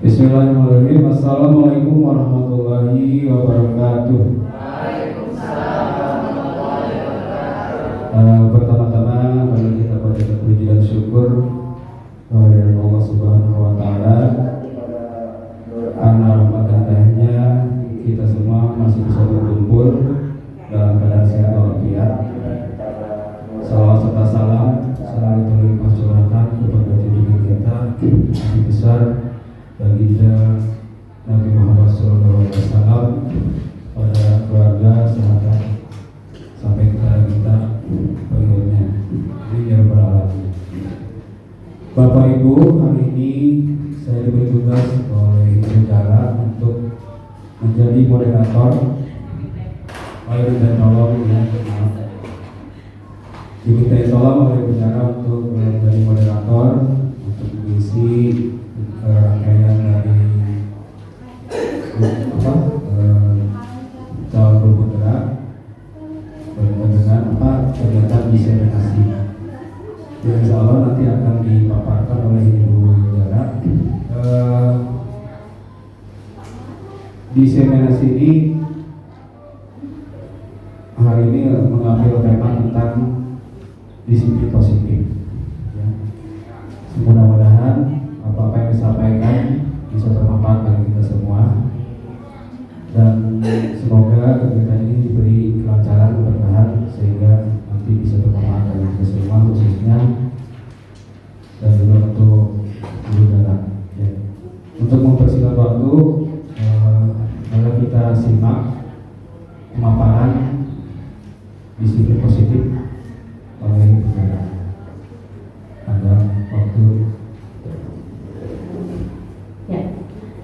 Bismillahirrahmanirrahim. Assalamualaikum warahmatullahi wabarakatuh. Pertama-tama mari kita panjatkan puji dan syukur kepada Allah Subhanahu wa taala karena rahmat dan karunia kita semua masih bisa berkumpul dalam keadaan sehat walafiat. Salawat serta salam selalu terlimpah curahkan kepada junjungan kita Nabi besar baginda Nabi Muhammad SAW, pada keluarga, sahabat sampai kepada kita berikutnya. Ini ya Rabbal Alamin. Bapak Ibu, hari ini saya diberi tugas oleh Ibu Jara untuk menjadi moderator. Ayo dan tolong ya, diminta tolong oleh Ibu Jara untuk menjadi moderator untuk mengisi rangkaian dari calon bergerak dengan kegiatan diseminasi. Yang insya Allah nanti akan dipaparkan oleh Ibu Jara. Diseminasi ini hari ini mengambil tema tentang disiplin positif. Ya. Mudah-mudahan apa yang disampaikan bisa bermanfaat bagi kita semua, dan semoga kegiatan ini diberi kelancaran keberkahan sehingga nanti bisa bermanfaat bagi kita semua, khususnya dan juga untuk Ibu Jara. Ya. Untuk mempersingkat waktu, mari kita simak pemaparan disiplin positif oleh Ibu Jara. Ada waktu.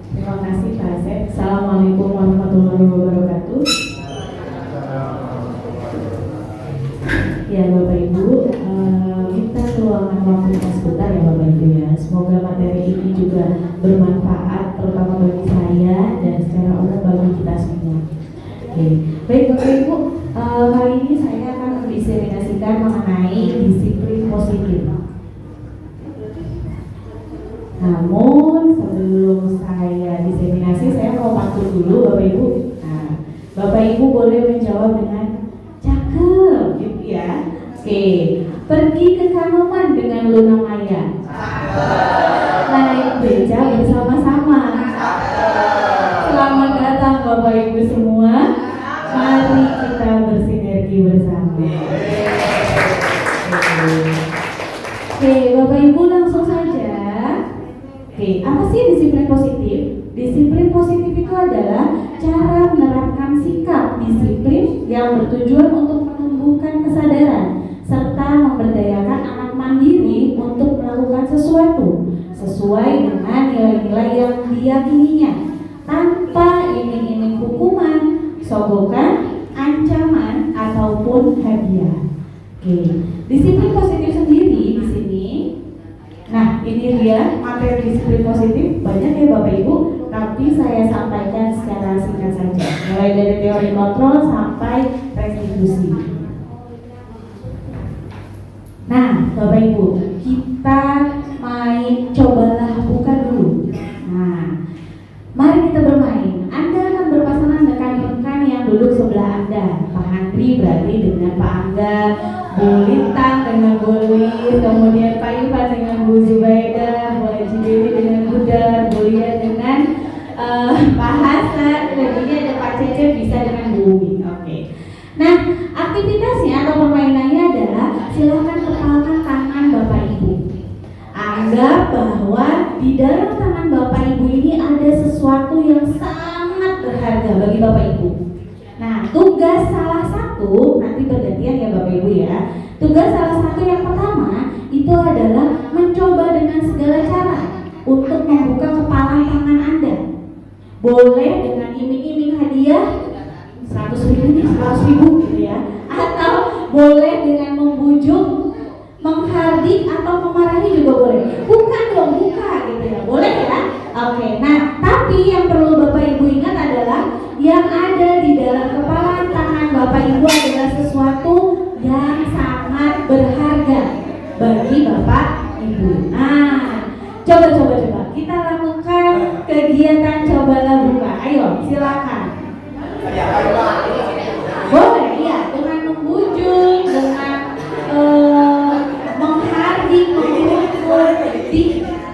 Terima kasih Pak Asep. Assalamualaikum warahmatullahi wabarakatuh. Ya Bapak Ibu, kita luangkan waktu sebentar ya Bapak Ibu ya. Semoga materi ini juga bermanfaat terutama bagi saya dan secara umum bagi kita semua. Oke. Baik Bapak Ibu, hari ini saya akan mendiseminasikan mengenai disiplin positif. Namun sebelum saya diseminasi, saya mau pantun dulu Bapak Ibu. Nah, Bapak Ibu boleh menjawab dengan cakep gitu ya. Oke, pergi ke Kanoman dengan Luna Maya. Naik beca bersama-sama. Selamat datang Bapak Ibu semua. Mari kita bersinergi bersama. Oke, Bapak Ibu langsung saja. Oke, apa sih disiplin positif? Disiplin positif itu adalah cara menerapkan sikap disiplin yang bertujuan untuk menumbuhkan kesadaran serta memberdayakan anak mandiri untuk melakukan sesuatu sesuai dengan nilai-nilai yang diyakininya tanpa iming-iming hukuman, sogokan, ancaman ataupun hadiah. Oke, disiplin positif sendiri di sini. Nah, ini dia materi disiplin positif, banyak ya Bapak Ibu, tapi saya sampaikan secara singkat saja, mulai dari teori kontrol sampai restitusi. Nah, Bapak Ibu, kita main cobalah buka dulu. Nah, mari kita bermain. Anda akan berpasangan dengan rekan yang duduk sebelah Anda. Pak Andri berarti dengan Pak Angga, Bu Lintang dengan Bu Lis, kemudian Pak Ivan dengan Bu Zubaidah, Bu Haji Dewi dengan Bu Dar, Bu Lia dengan Pak Hasan, dan ini ada Pak Cece bisa dengan Bu Umi. Oke. Nah, aktivitasnya atau permainannya adalah silakan kepalkan tangan Bapak Ibu. Anggap bahwa di dalam tangan Bapak Ibu ini ada sesuatu yang sangat berharga bagi Bapak Ibu. Nah, tugas salah satu, nanti bergantian ya Bapak Ibu ya. Tugas salah satu yang pertama itu adalah mencoba dengan segala cara untuk membuka kepalan tangan Anda. Boleh dengan iming-iming hadiah 100.000, 100.000 gitu ya. Atau boleh dengan membujuk, menghardik atau memarahi juga boleh. Bukan dong, buka gitu ya. Boleh ya? Oke. Nah, tapi yang perlu Bapak Ibu ingat adalah yang ada di dalam kepala tangan Bapak Ibu adalah sesuatu yang sangat berharga bagi Bapak Ibu. Nah, coba kita lakukan kegiatan cobalah buka. Ayo, silakan. Boleh, iya, dengan membujuk, dengan menghardik, mengukur,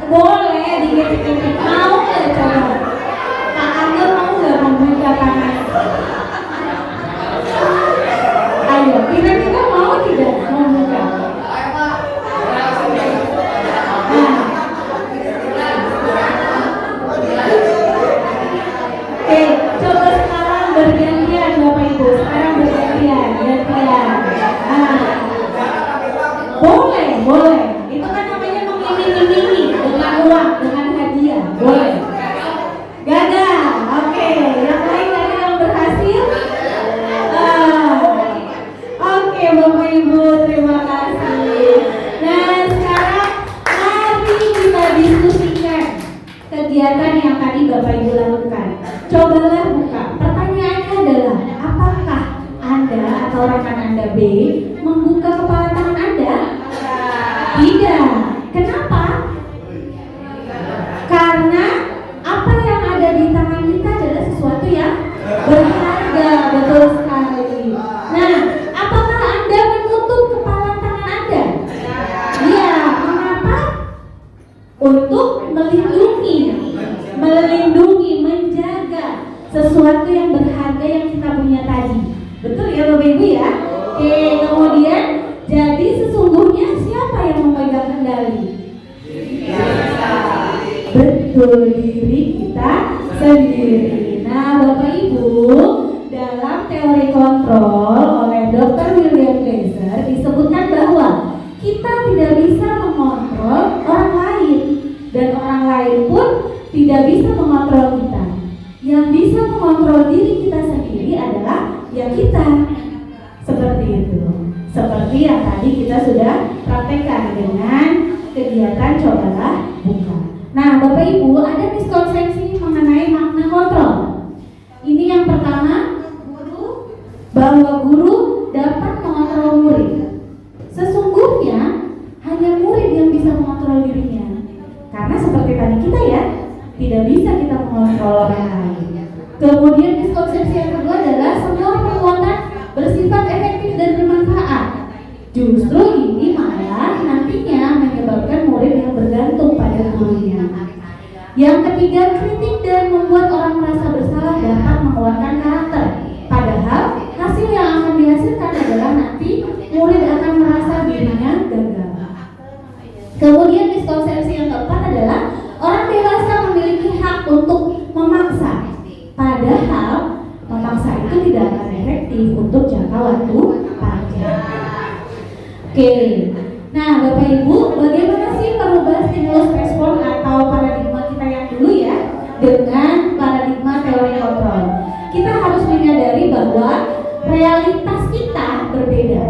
boleh dikit-dikit. Mau nggak coba? Kak Angel mau nggak membuka tangan? Ayo, kira-kira mau tidak membuka? Oke, coba sekarang bergantian Bapak Ibu. Sekarang bergantian, gantian. Boleh. Itu kan namanya mengiming-imingi dengan uang, dengan hadiah. Boleh. Gagal. Oke, yang lain ada yang berhasil? Oke, Bapak Ibu, terima kasih. Nah, sekarang mari kita diskusikan kegiatan yang tadi Bapak Ibu lakukan. Cobalah buka. Pertanyaannya adalah, apakah Anda atau rekan Anda B membuka kepala tangan Anda? Tidak. Kenapa? Karena apa yang ada di tangan kita adalah sesuatu yang berharga. Betul sekali. Nah, apakah Anda menutup kepala tangan Anda? Ya, mengapa? Untuk melindungi, menjaga sesuatu yang berharga yang kita punya tadi. Betul ya Bapak Ibu ya? Oke, kemudian jadi sesungguhnya siapa yang memegang kendali? Betul, diri kita sendiri. Nah Bapak Ibu, dalam teori kontrol oleh Dr. William Glasser disebutkan bahwa kita tidak bisa mengontrol orang lain, dan orang lain pun tidak bisa mengontrol kita. Yang bisa mengontrol diri kita sendiri adalah ya kita. Seperti itu. Seperti yang tadi kita sudah praktekkan dengan kegiatan cobalah buka. Nah Bapak Ibu, ada miskonsepsi mengenai makna kontrol. Ini yang pertama, bahwa guru dapat mengontrol murid. Sesungguhnya hanya murid yang bisa mengontrol dirinya. Karena seperti tadi kita ya, tidak bisa kita mengontrol orang lain. Kemudian miskonsepsi yang kedua adalah semua penguatan bersifat efektif dan bermanfaat. Justru ini malah nantinya menyebabkan murid yang bergantung pada gurunya. Yang ketiga, kritik dan membuat orang merasa bersalah dapat menguatkan karakter. Padahal hasil yang akan dihasilkan adalah nanti murid akan merasa dirinya gagal. Kemudian miskonsepsi yang keempat adalah orang dewasa memiliki hak untuk memaksa. Padahal memaksa itu tidak akan efektif untuk jangka waktu panjang. Oke, nah Bapak Ibu, bagaimana sih merubah stimulus respon atau paradigma kita yang dulu ya dengan paradigma teori kontrol? Kita harus menyadari bahwa realitas kita berbeda,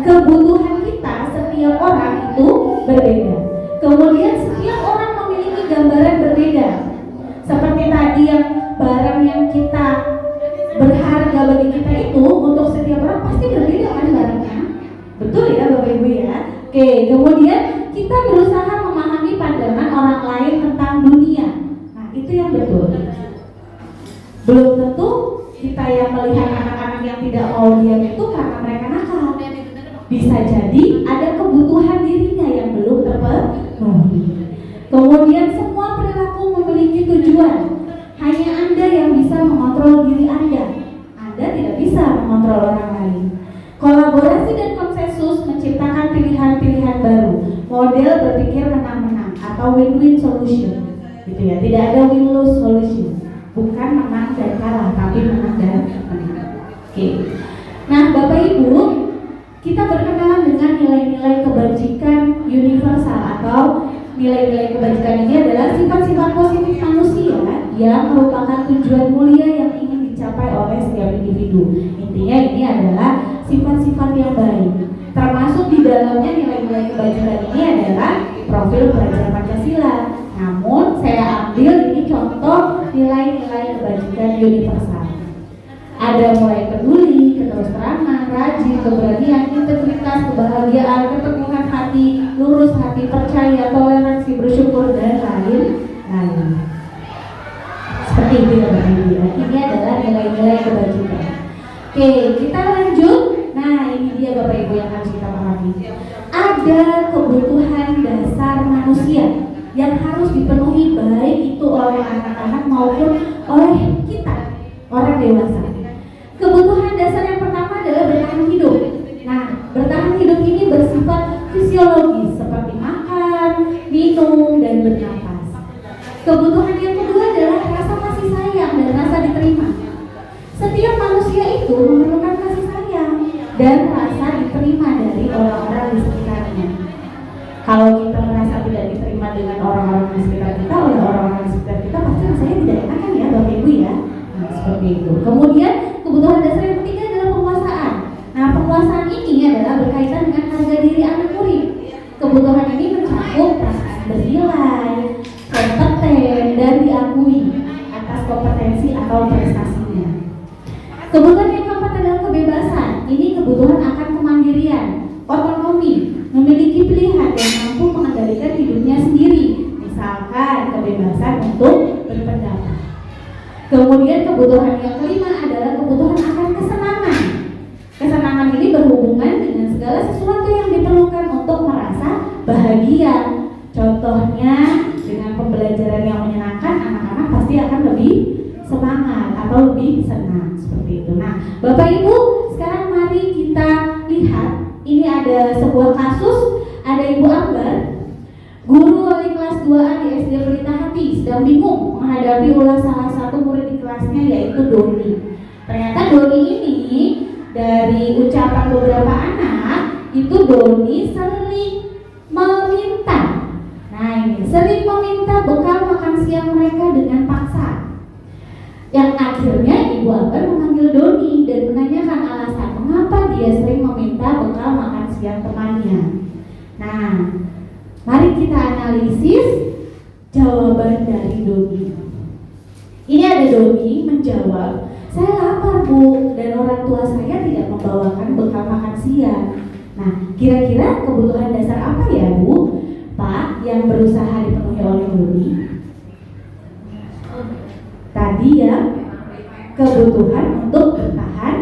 kebutuhan kita setiap orang itu berbeda. Kemudian setiap orang memiliki gambaran berbeda. Seperti tadi yang barang yang kita berharga bagi kita itu untuk setiap orang pasti berbeda kan barangnya. Betul ya Bapak Ibu ya. Oke, kemudian kita berusaha memahami pandangan orang lain tentang dunia. Nah, itu yang betul. Belum tentu kita yang melihat anak-anak yang tidak mau diam itu karena mereka nakal. Bisa jadi ada kebutuhan dirinya yang belum terpenuhi. Kemudian semua perilaku memiliki tujuan. Hanya Anda yang bisa mengontrol diri Anda. Anda tidak bisa mengontrol orang lain. Kolaborasi dan konsensus menciptakan pilihan-pilihan baru. Model berpikir menang-menang atau win-win solution. Gitu ya, tidak ada win-lose solution. Bukan menang dan kalah, tapi menang dan menang. Oke. Nah, Bapak Ibu, kita berkenalan dengan nilai-nilai kebajikan universal atau nilai-nilai kebajikan ini adalah sifat-sifat positif manusia yang merupakan tujuan mulia yang ingin dicapai oleh setiap individu. Intinya ini adalah sifat-sifat yang baik. Termasuk di dalamnya nilai-nilai kebajikan ini adalah profil pelajar Pancasila. Namun saya ambil ini contoh nilai-nilai kebajikan universal. Ada mulai peduli, keterus-terangan, rajin, keberanian, integritas, kebahagiaan, keteguhan hati, lurus hati, percaya, toleransi, bersyukur, dan lain-lain. Bapak Ibu ya. Ini adalah nilai-nilai kebajikan. Oke, kita lanjut. Nah, ini dia Bapak Ibu yang harus kita pahami. Ada kebutuhan dasar manusia yang harus dipenuhi baik itu oleh anak-anak maupun oleh kita, orang dewasa. Kebutuhan dasar yang pertama adalah bertahan hidup. Nah, bertahan hidup ini bersifat fisiologis seperti makan, minum, dan bernafas. Kebutuhan yang kedua adalah rasa kasih sayang dan rasa diterima. Setiap manusia itu memerlukan kasih sayang dan rasa diterima dari orang-orang di sekitarnya. Kalau kita merasa tidak diterima dengan orang-orang di sekitar kita, oleh orang-orang di sekitar kita, pasti rasanya tidak enak kan ya Bapak Ibu ya. Nah, seperti itu. Kemudian kebutuhan dasar yang ketiga adalah penguasaan. Nah, penguasaan ini adalah berkaitan dengan harga diri anak murid. Kebutuhan ini mencakup perasaan bernilai, kompeten, dan diakui atas kompetensi atau prestasinya. Kebutuhan yang keempat adalah kebebasan. Ini kebutuhan akan kemandirian, otonomi, memiliki pilihan dan mampu mengendalikan hidupnya sendiri. Misalkan kebebasan untuk berpendapat. Kemudian kebutuhan yang kelima adalah kebutuhan akan kesenangan. Kesenangan ini berhubungan dengan segala sesuatu yang diperlukan untuk merasa bahagia. Contohnya dengan pembelajaran yang menyenangkan, anak-anak pasti akan lebih semangat atau lebih senang seperti itu. Nah, Bapak Ibu, sekarang mari kita lihat. Ini ada sebuah kasus, ada Ibu Ambar, guru wali kelas 2A di SD Pelita Hati, sedang bingung menghadapi ulah salah satu murid di kelasnya yaitu Doni. Ternyata Doni ini dari ucapan beberapa anak itu Doni sering meminta. Nah ini sering meminta bekal makan siang mereka dengan paksa. Yang akhirnya Ibu Ambar memanggil Doni dan menanyakan alasan mengapa dia sering meminta bekal makan siang temannya. Nah, mari kita analisis jawaban dari Doni. Ini ada Doni menjawab, saya lapar Bu, dan orang tua saya tidak membawakan bekal makan siang. Nah, kira-kira kebutuhan dasar apa ya Bu, Pak, yang berusaha dipenuhi oleh Doni? Tadi ya, kebutuhan untuk bertahan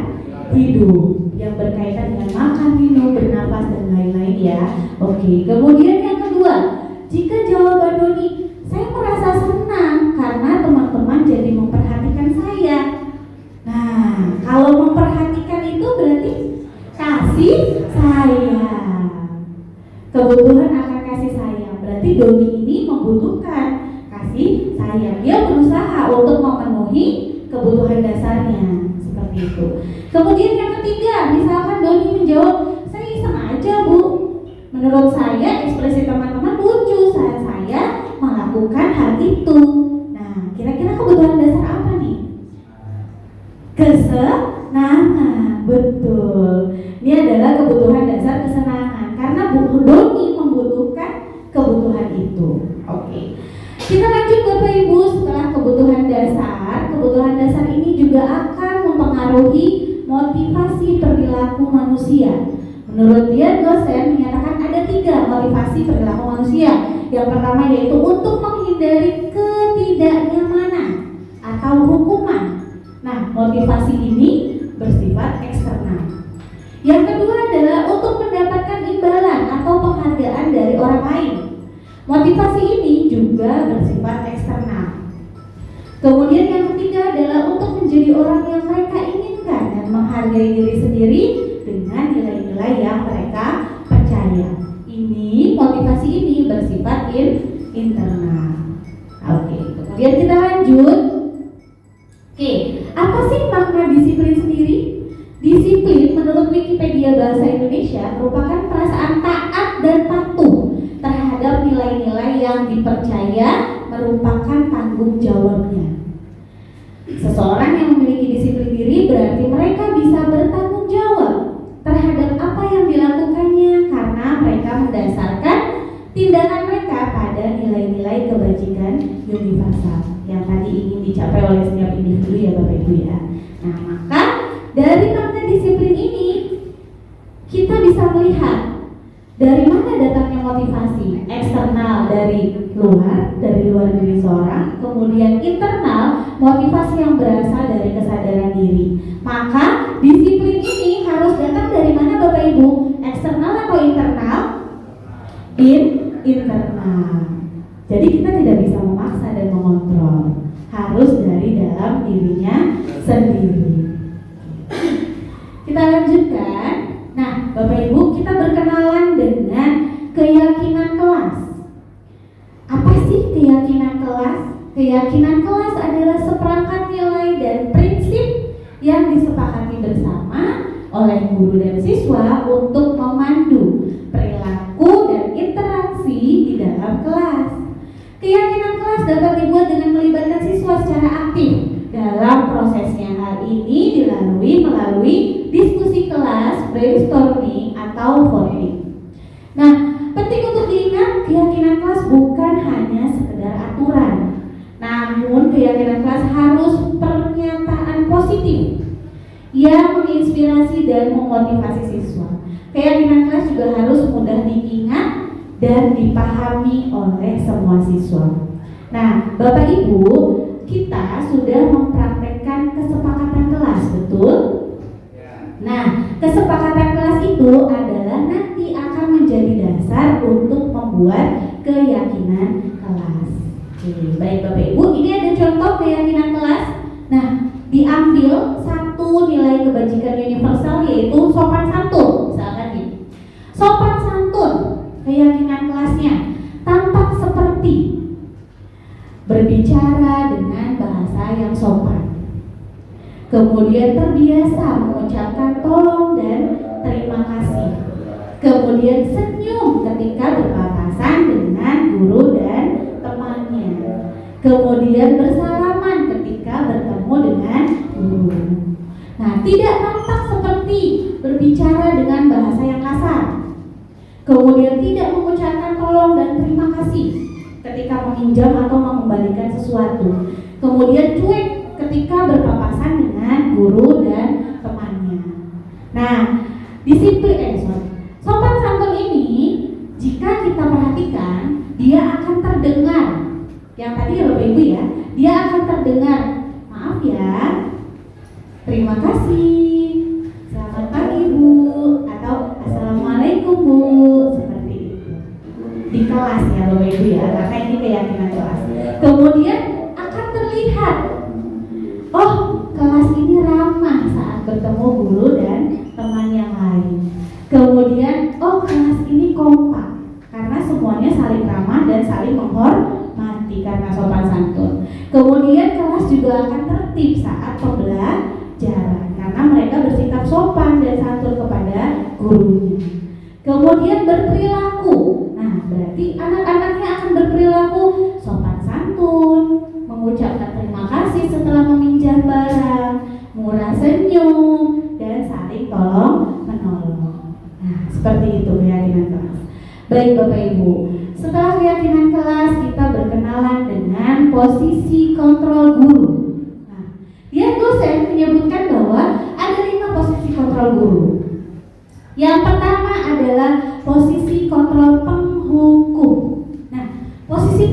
hidup yang berkaitan dengan makan, minum, bernafas, dan lain-lain ya. Oke, kemudian yang kedua, jika jawaban Doni, saya merasa senang karena teman-teman jadi memperhatikan saya. Nah, kalau memperhatikan itu berarti kasih sayang. Kebutuhan akan kasih sayang, berarti Doni ini membutuhkan kasih sayang. Dia berusaha untuk memenuhi kebutuhan dasarnya seperti itu. Kemudian yang ketiga, misalkan Doni menjawab, saya iseng aja Bu. Menurut saya ekspresi teman-teman lucu saat saya melakukan hal itu. Nah, kira-kira kebutuhan dasar apa nih? Kesenangan, betul. Ini adalah kebutuhan dasar kesenangan karena Doni membutuhkan kebutuhan itu. Oke. Kita lanjut Bapak Ibu, setelah kebutuhan dasar ini juga akan mempengaruhi motivasi perilaku manusia. Menurut dia, dosen menyatakan ada 3 motivasi perilaku manusia. Yang pertama yaitu untuk menghindari ketidaknyamanan atau hukuman. Nah, motivasi ini bersifat eksternal. Yang kedua adalah untuk mendapatkan imbalan atau penghargaan dari orang lain. Motivasi ini juga bersifat eksternal. Kemudian yang ketiga adalah untuk menjadi orang yang mereka inginkan dan menghargai diri sendiri dengan nilai-nilai yang mereka percaya. Ini motivasi ini bersifat internal. Oke, kemudian kita lanjut. Oke, apa sih makna disiplin sendiri? Disiplin menurut Wikipedia Bahasa Indonesia merupakan perasaan taat dan patuh terhadap nilai-nilai yang dipercaya merupakan tanggung jawabnya. Seseorang yang memiliki disiplin diri berarti mereka bisa bertanggung jawab terhadap apa yang dilakukannya karena mereka mendasarkan tindakan mereka pada nilai-nilai kebajikan universal yang tadi ingin dicapai oleh setiap individu ya Bapak Ibu ya. Nah, maka dari makna disiplin ini kita bisa melihat dari mana datangnya motivasi eksternal dari luar, dari dari luar diri seorang, kemudian internal, motivasi yang berasal dari kesadaran diri. Maka disiplin ini harus datang dari mana Bapak Ibu? Eksternal atau internal? Internal. Jadi kita tidak bisa memaksa dan mengontrol, harus dari dalam dirinya sendiri. Kita lanjutkan. Nah, Bapak Ibu, kita berkenalan dengan keyakinan kelas. Apa sih keyakinan kelas? Keyakinan kelas adalah seperangkat nilai dan prinsip yang disepakati bersama oleh guru dan siswa untuk memandu perilaku dan interaksi di dalam kelas. Keyakinan kelas dapat dibuat dengan melibatkan siswa secara aktif dalam prosesnya. Hal ini dilalui melalui diskusi kelas, brainstorming, atau voting. Nah, penting untuk diingat, keyakinan kelas bukan hanya sekedar aturan, namun keyakinan kelas harus pernyataan positif yang menginspirasi dan memotivasi siswa. Keyakinan kelas juga harus mudah diingat dan dipahami oleh semua siswa. Nah, Bapak Ibu, kita sudah mempraktekkan kesepakatan kelas, betul? Nah, kesepakatan kelas itu adalah nanti akan menjadi dasar untuk membuat keyakinan kelas. Oke, baik Bapak Ibu, ini ada contoh keyakinan kelas. Nah, diambil satu nilai kebajikan universal, yaitu sopan santun. Misalkan nih, sopan santun, keyakinan kelasnya tampak seperti berbicara dengan bahasa yang sopan, kemudian terbiasa mengucapkan tolong dan terima kasih, kemudian senyum ketika berpapasan dengan guru dan temannya, kemudian bersalaman ketika bertemu dengan guru. Nah, tidak tampak seperti berbicara dengan bahasa yang kasar, kemudian tidak mengucapkan tolong dan terima kasih ketika meminjam atau mengembalikan sesuatu, kemudian cuek ketika berpapasan dengan guru dan temannya. Nah, disiplin sopan santun ini, jika kita perhatikan, dia akan terdengar. Yang tadi ya Bapak Ibu ya, dia akan terdengar. Maaf ya, terima kasih, selamat pagi Bu, atau assalamualaikum Bu, seperti itu di kelas ya Bapak Ibu ya, karena ini keyakinan kelas. Kemudian akan terlihat, oh kelas ini ramah saat bertemu guru dan teman yang lain. Kemudian, oh kelas ini kompak karena semuanya saling ramah dan saling menghormati karena sopan santun. Kemudian kelas juga akan tertib saat pembelajaran karena mereka bersikap sopan dan santun kepada gurunya. Kemudian berperilaku, nah berarti anak-anaknya akan berperilaku sopan santun, mengucapkan terima kasih setelah meminjam barang, murah senyum, dan saling tolong menolong. Nah, seperti itu keyakinan kelas. Baik Bapak Ibu, setelah keyakinan kelas, kita berkenalan dengan posisi kontrol guru. Nah, dia dosen menyebutkan bahwa ada 5 posisi kontrol guru. Yang pertama adalah posisi kontrol penghukum. Nah, posisi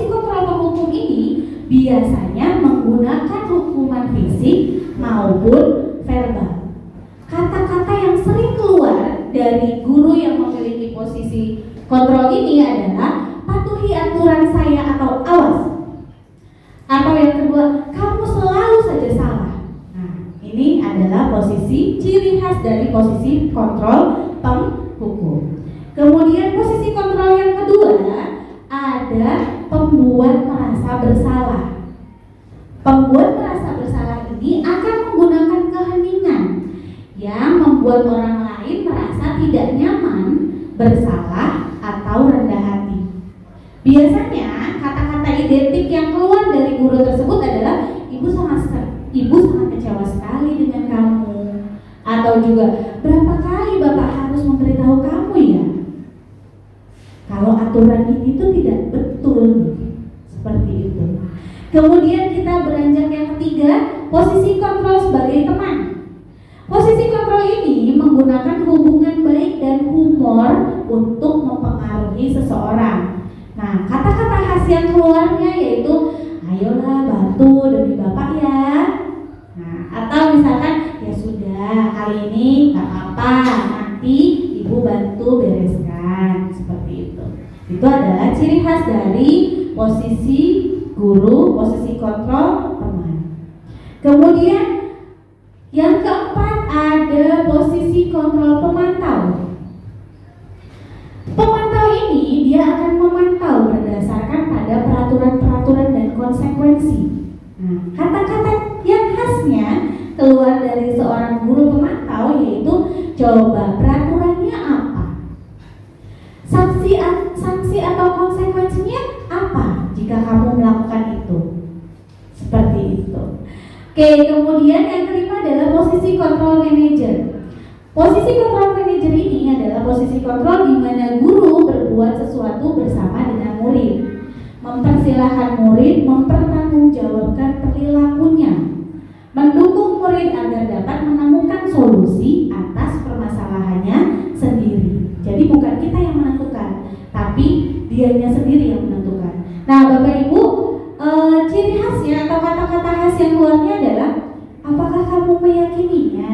kontrol penghukum ini biasanya menggunakan hukuman fisik maupun verbal. Kata-kata yang sering keluar dari guru yang memiliki posisi kontrol ini adalah patuhi aturan saya atau awas. Atau yang kedua, kamu selalu saja salah. Nah, ini adalah posisi ciri khas dari posisi kontrol penghukum. Kemudian posisi kontrol yang kedua ada pembuat merasa bersalah. Pembuat merasa bersalah ini akan menggunakan keheningan yang membuat orang lain merasa tidak nyaman, bersalah, atau rendah hati. Biasanya kata-kata identik yang keluar dari guru tersebut adalah ibu sangat kecewa sekali dengan kamu, atau juga berapa kali bapak harus memberitahu kamu ya kalau aturan ini tuh tidak betul, seperti itu. Kemudian kita beranjak yang ketiga, posisi kontrol sebagai teman. Posisi kontrol ini menggunakan hubungan baik dan humor untuk mempengaruhi seseorang. Nah, kata-kata khas yang keluarnya yaitu ayolah bantu demi Bapak ya. Nah, atau misalkan ya sudah hari ini nggak apa-apa, nanti Ibu bantu bereskan, seperti itu. Itu adalah ciri khas dari posisi guru, posisi kontrol teman. Kemudian yang keempat ada posisi kontrol pemantau. Pemantau ini dia akan memantau berdasarkan pada peraturan-peraturan dan konsekuensi. Nah, kata-kata yang khasnya keluar dari seorang guru pemantau yaitu coba peraturannya apa? Sanksi atau konsekuensinya apa jika kamu melakukan itu? Seperti itu. Oke, kemudian yang kelima adalah posisi kontrol manager. Posisi kontrol manager ini adalah posisi kontrol di mana guru berbuat sesuatu bersama dengan murid, mempersilahkan murid mempertanggungjawabkan perilakunya, mendukung murid agar dapat menemukan solusi atas permasalahannya sendiri. Jadi bukan kita yang menentukan, tapi dianya sendiri yang menentukan. Nah, Bapak Ibu, ciri khasnya atau kata-kata khas yang keluarnya adalah apakah kamu meyakininya?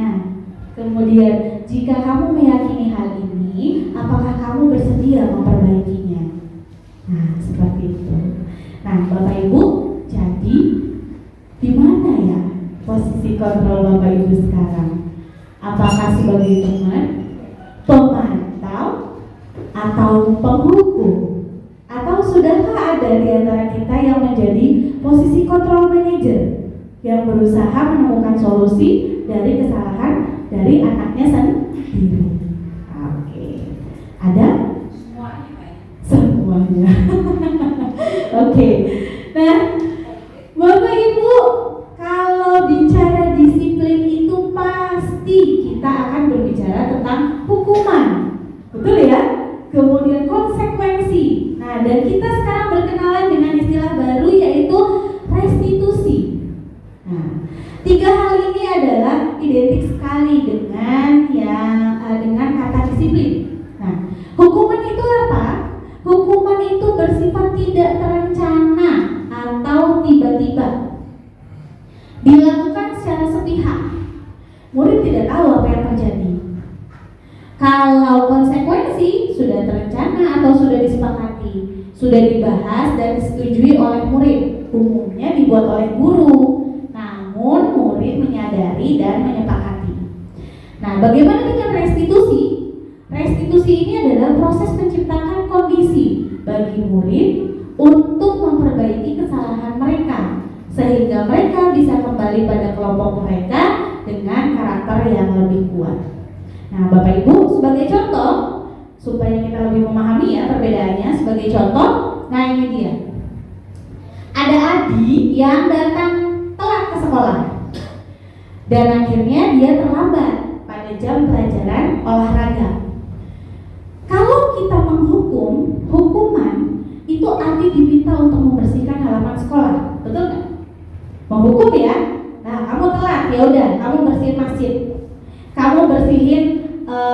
Kemudian jika kamu meyakini hal ini, apakah kamu bersedia memperbaikinya? Nah, seperti itu. Nah, Bapak Ibu, jadi di mana ya posisi kontrol Bapak Ibu sekarang? Apakah sebagai teman, pemantau, atau penghukum? Atau sudahkah ada di antara kita yang menjadi posisi kontrol manager yang berusaha menemukan solusi dari kesalahan dari anaknya sendiri? Oke. Ada? Semuanya. Oke. Nah, Bapak Ibu, kalau bicara disiplin itu pasti kita akan berbicara tentang hukuman. Betul ya? Kemudian konsekuensi. Nah, dan kita sekarang berkenalan dengan istilah baru yaitu restitusi. Nah, tiga hal ini adalah identik sekali dengan kata disiplin. Nah, hukuman itu apa? Hukuman itu bersifat tidak terencana atau tiba-tiba, dilakukan secara sepihak. Murid tidak tahu apa yang terjadi. Kalau konsekuensi sudah terencana atau sudah disepakati, sudah dibahas dan disetujui oleh murid, umumnya dibuat oleh guru, namun murid menyadari dan menyepakati. Nah, bagaimana dengan restitusi? Restitusi ini adalah proses menciptakan kondisi bagi murid untuk memperbaiki kesalahan mereka, sehingga mereka bisa kembali pada kelompok mereka dengan karakter yang lebih kuat. Nah, Bapak Ibu, sebagai contoh supaya kita lebih memahami ya perbedaannya, sebagai contoh, nah ini dia. Ada Adi yang datang telat ke sekolah dan akhirnya dia terlambat pada jam pelajaran olahraga. Kalau kita menghukum, hukuman itu Adi diminta untuk membersihkan halaman sekolah, betul nggak? Menghukum ya. Nah, kamu telat, ya udah, kamu bersihin masjid, kamu bersihin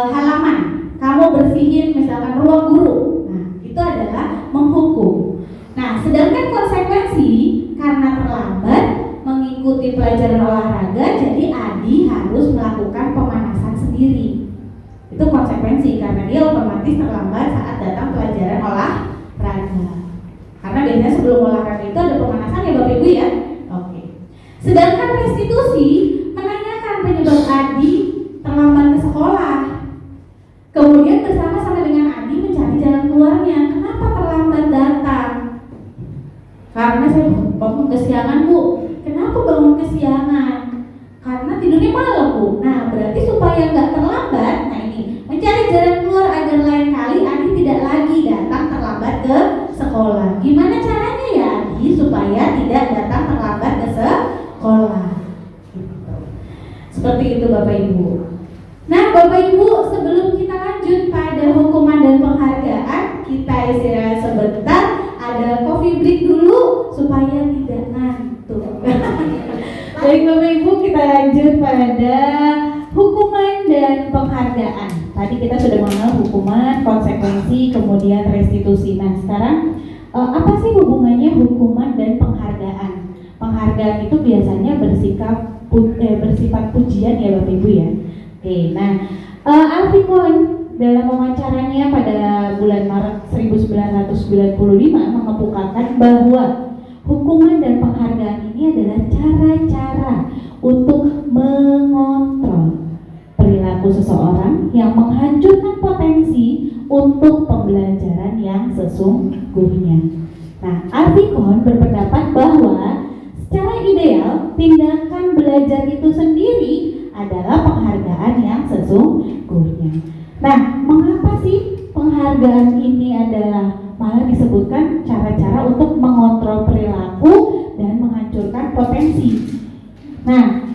halaman, kamu bersihin misalkan ruang guru. Nah, itu adalah menghukum. Nah, sedangkan konsekuensi karena terlambat mengikuti pelajaran olahraga, jadi Adi harus melakukan pemanasan sendiri. Itu konsekuensi karena dia otomatis terlambat saat datang pelajaran olahraga. Karena biasanya sebelum olahraga itu ada pemanasan ya Bapak Ibu ya. Oke. Sedangkan restitusi menanyakan penyebab Adi terlambat ke sekolah. Kemudian bersama-sama dengan Adi mencari jalan keluarnya. Kenapa terlambat datang? Karena saya bangun kesiangan Bu. Kenapa bangun kesiangan? Karena tidurnya malam Bu. Nah, berarti supaya nggak terlambat, nah ini mencari jalan keluar agar lain kali Adi tidak lagi datang terlambat ke sekolah. Gimana caranya ya Adi supaya tidak datang terlambat ke sekolah? Seperti itu Bapak Ibu. Nah, Bapak Ibu, sebelum kita lanjut pada hukuman dan penghargaan, kita istirahat sebentar, ada coffee break dulu supaya tidak ngantuk. Baik Bapak Ibu, kita lanjut pada hukuman dan penghargaan. Tadi kita sudah mengenal hukuman, konsekuensi, kemudian restitusi. Nah, sekarang Apa sih hubungannya hukuman dan penghargaan? Penghargaan itu biasanya bersifat pujian ya Bapak Ibu ya. Oke, nah Alfie Kohn dalam wawancaranya pada bulan Maret 1995 mengemukakan bahwa hukuman dan penghargaan ini adalah cara-cara untuk mengontrol perilaku seseorang yang menghancurkan potensi untuk pembelajaran yang sesungguhnya. Nah, Alfie Kohn berpendapat bahwa secara ideal tindakan belajar itu sendiri adalah penghargaan yang sesungguhnya. Nah, mengapa sih penghargaan ini adalah malah disebutkan cara-cara untuk mengontrol perilaku dan menghancurkan potensi? Nah,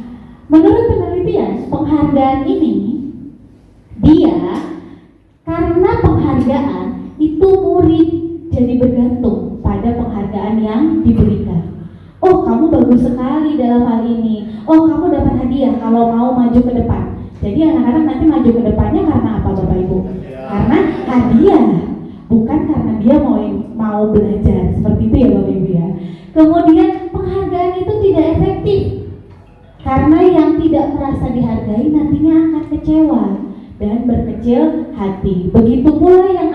menurut penelitian, penghargaan ini karena penghargaan itu murid jadi bergantung pada penghargaan yang diberikan. Oh, kamu bagus sekali dalam hal ini. Oh, kamu dapat hadiah kalau mau maju ke depan. Jadi anak-anak nanti maju ke depannya karena apa Bapak Ibu? Karena hadiah, bukan karena dia mau belajar. Seperti itu ya Bapak Ibu ya. Kemudian penghargaan itu tidak efektif karena yang tidak merasa dihargai nantinya akan kecewa dan berkecil hati. Begitu pula yang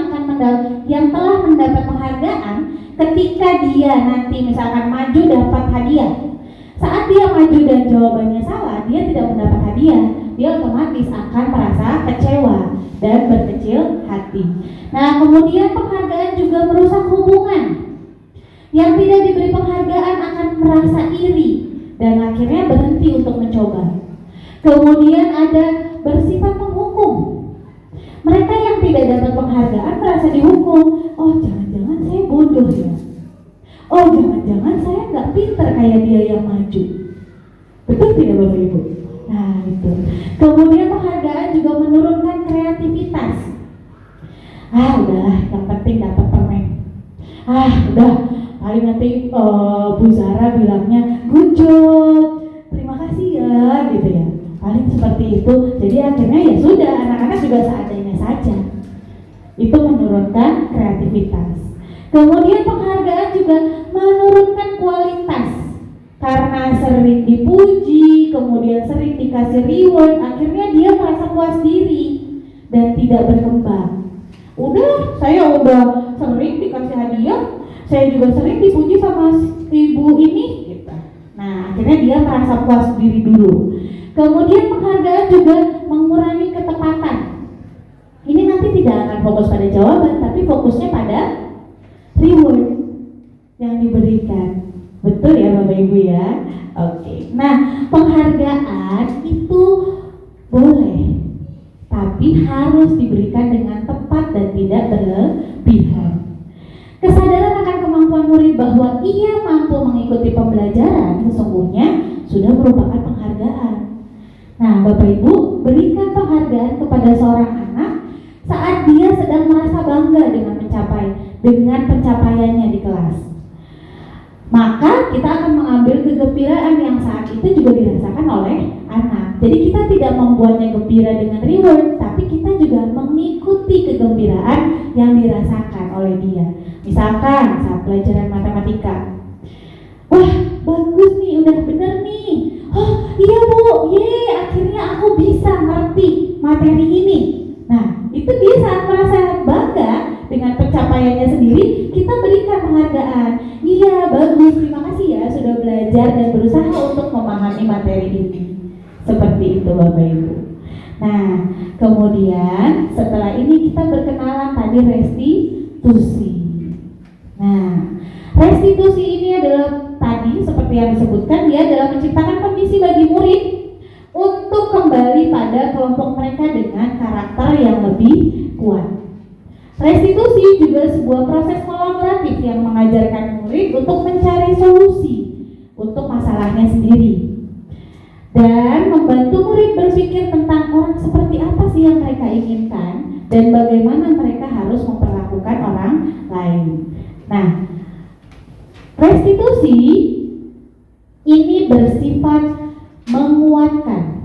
telah mendapat penghargaan, ketika dia nanti misalkan maju dapat hadiah, saat dia maju dan jawabannya salah, dia tidak mendapat hadiah, dia otomatis akan merasa kecewa dan berkecil hati. Nah, kemudian penghargaan juga merusak hubungan. Yang tidak diberi penghargaan akan merasa iri dan akhirnya berhenti untuk mencoba. Kemudian ada bersifat menghukum. Mereka yang tidak dapat penghargaan merasa dihukum. Oh, jangan-jangan saya bodoh ya. Oh, jangan-jangan saya nggak pintar kayak dia yang maju. Betul tidak Bapak Ibu? Nah, itu. Kemudian penghargaan juga menurunkan kreativitas. Udahlah, yang penting dapat permen. Udah, paling nanti Bu Zara bilangnya good job, terima kasih ya, gitu ya. Paling seperti itu. Jadi akhirnya ya sudah, anak-anak juga seadanya saja. Itu menurunkan kreativitas. Kemudian penghargaan juga menurunkan kualitas. Karena sering dipuji, kemudian sering dikasih reward, akhirnya dia merasa puas diri dan tidak berkembang. Saya udah sering dikasih hadiah, saya juga sering dipuji sama ibu ini gitu. Nah, akhirnya dia merasa puas diri dulu. Kemudian penghargaan juga mengurangi ketepatan. Ini nanti tidak akan fokus pada jawaban, tapi fokusnya pada reward yang diberikan. Betul ya Bapak Ibu ya? Oke. Nah, penghargaan itu boleh, tapi harus diberikan dengan tepat dan tidak berlebihan. Kesadaran akan kemampuan murid bahwa ia mampu mengikuti pembelajaran sesungguhnya sudah merupakan penghargaan. Nah, Bapak Ibu, berikan penghargaan kepada seorang anak saat dia sedang merasa bangga dengan pencapaiannya di kelas. Maka kita akan mengambil kegembiraan yang saat itu juga dirasakan oleh anak. Jadi kita tidak membuatnya gembira dengan reward, tapi kita juga mengikuti kegembiraan yang dirasakan oleh dia. Misalkan saat pelajaran matematika, wah bagus nih, udah bener nih. Oh iya Bu, akhirnya aku bisa ngerti materi ini. Nah, itu dia saat merasa bangga dengan pencapaiannya sendiri, kita berikan penghargaan. Iya, bagus, terima kasih ya sudah belajar dan berusaha untuk memahami materi ini. Seperti itu Bapak Ibu. Nah, kemudian setelah ini kita berkenalan tadi restitusi. Nah, restitusi ini adalah tadi seperti yang disebutkan, dia adalah menciptakan kondisi bagi murid untuk kembali pada kelompok mereka dengan karakter yang lebih kuat. Restitusi juga sebuah proses kolaboratif yang mengajarkan murid untuk mencari solusi untuk masalahnya sendiri dan membantu murid berpikir tentang orang seperti apa sih yang mereka inginkan dan bagaimana mereka harus memperlakukan orang lain. Nah, restitusi ini bersifat menguatkan